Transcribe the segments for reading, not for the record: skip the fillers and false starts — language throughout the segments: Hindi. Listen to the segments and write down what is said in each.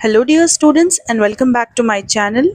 Hello dear students and welcome back to my channel.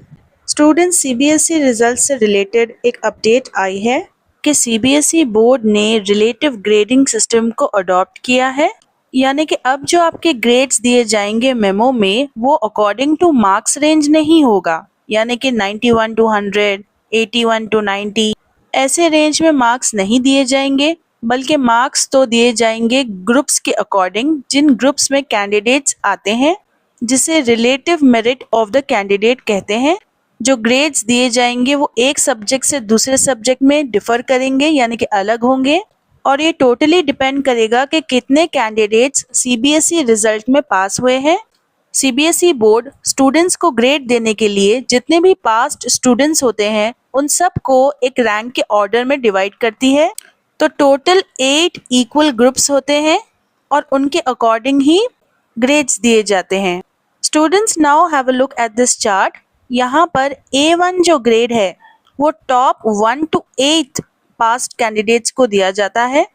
Students, CBSE result से रिलेटेड एक अपडेट आई है कि सीबीएसई बोर्ड ने रिलेटिव ग्रेडिंग सिस्टम को अडॉप्ट किया है। यानी कि अब जो आपके ग्रेड्स दिए जाएंगे मेमो में वो अकॉर्डिंग टू मार्क्स रेंज नहीं होगा। यानी कि 91 टू 100, 81 टू 90 ऐसे रेंज में मार्क्स नहीं दिए जाएंगे, बल्कि मार्क्स तो दिए जाएंगे ग्रुप्स के अकॉर्डिंग, जिन ग्रुप्स में कैंडिडेट्स आते हैं, जिसे relative merit of the candidate कहते हैं। जो ग्रेड्स दिए जाएंगे वो एक सब्जेक्ट से दूसरे सब्जेक्ट में डिफर करेंगे, यानी कि अलग होंगे, और ये टोटली डिपेंड करेगा कि कितने कैंडिडेट्स सीबीएसई रिजल्ट में पास हुए हैं। सीबीएसई बोर्ड स्टूडेंट्स को ग्रेड देने के लिए जितने भी पास्ट स्टूडेंट्स होते हैं उन सब को एक रैंक के ऑर्डर में डिवाइड करती है। तो टोटल 8 इक्वल ग्रुप्स होते हैं और उनके अकॉर्डिंग ही ग्रेड्स दिए जाते हैं। Students, now have a look at this chart. यहाँ पर A1 जो ग्रेड है वो टॉप 1 to 8 पास्ट कैंडिडेट्स को दिया जाता है।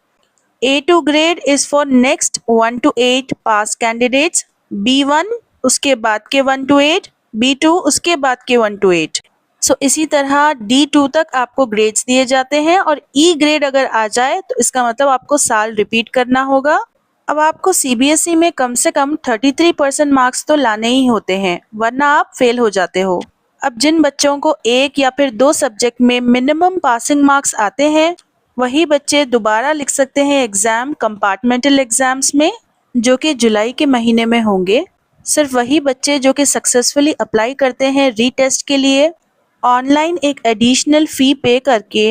A2 grade is for next 1 to 8 pass candidates, B1 उसके बाद के 1 to 8, B2 उसके बाद के 1 to 8। सो इसी तरह D2 तक आपको ग्रेड्स दिए जाते हैं, और E ग्रेड अगर आ जाए तो इसका मतलब आपको साल रिपीट करना होगा। अब आपको सीबीएसई में कम से कम 33% मार्क्स तो लाने ही होते हैं, वरना आप फेल हो जाते हो। अब जिन बच्चों को एक या फिर दो सब्जेक्ट में मिनिमम पासिंग मार्क्स आते हैं वही बच्चे दोबारा लिख सकते हैं एग्जाम कंपार्टमेंटल एग्जाम्स में, जो कि जुलाई के महीने में होंगे। सिर्फ वही बच्चे जो कि सक्सेसफुली अप्लाई करते हैं रीटेस्ट के लिए ऑनलाइन एक एडिशनल फ़ी पे करके,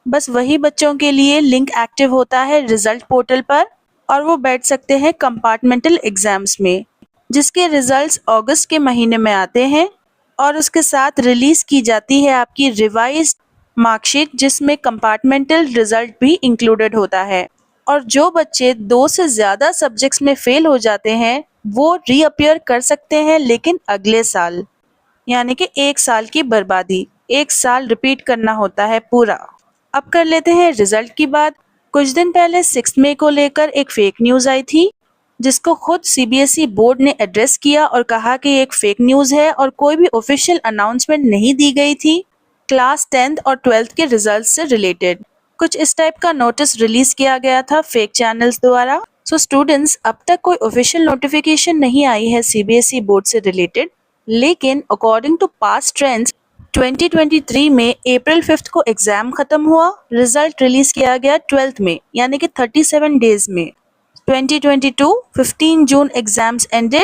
बस वही बच्चों के लिए लिंक एक्टिव होता है रिजल्ट पोर्टल पर, और वो बैठ सकते हैं कंपार्टमेंटल एग्जाम्स में, जिसके रिजल्ट्स अगस्त के महीने में आते हैं। और उसके साथ रिलीज की जाती है आपकी रिवाइज्ड मार्कशीट, जिसमें कंपार्टमेंटल रिजल्ट भी इंक्लूडेड होता है। और जो बच्चे 2 से ज़्यादा सब्जेक्ट्स में फेल हो जाते हैं वो रीअपियर कर सकते हैं, लेकिन अगले साल। यानी कि 1 साल की बर्बादी, 1 साल रिपीट करना होता है पूरा। अब कर लेते हैं रिजल्ट की बात। कुछ दिन पहले 6 मई को लेकर एक फेक न्यूज़ आई थी, जिसको खुद सीबीएसई बोर्ड ने एड्रेस किया और कहा कि एक फेक न्यूज़ है और कोई भी ऑफिशियल अनाउंसमेंट नहीं दी गई थी क्लास 10th और 12th के रिजल्ट से रिलेटेड। कुछ इस टाइप का नोटिस रिलीज किया गया था फेक चैनल्स द्वारा। सो स्टूडेंट्स, अब तक कोई ऑफिशियल नोटिफिकेशन नहीं आई है सीबीएसई बोर्ड से रिलेटेड, लेकिन अकॉर्डिंग टू पास्ट ट्रेंड्स 2023 में अप्रैल 5 को एग्जाम खत्म हुआ, रिजल्ट रिलीज किया गया 12th में, यानी कि 37 डेज में। 2022 15 जून एग्जाम्स एंडेड।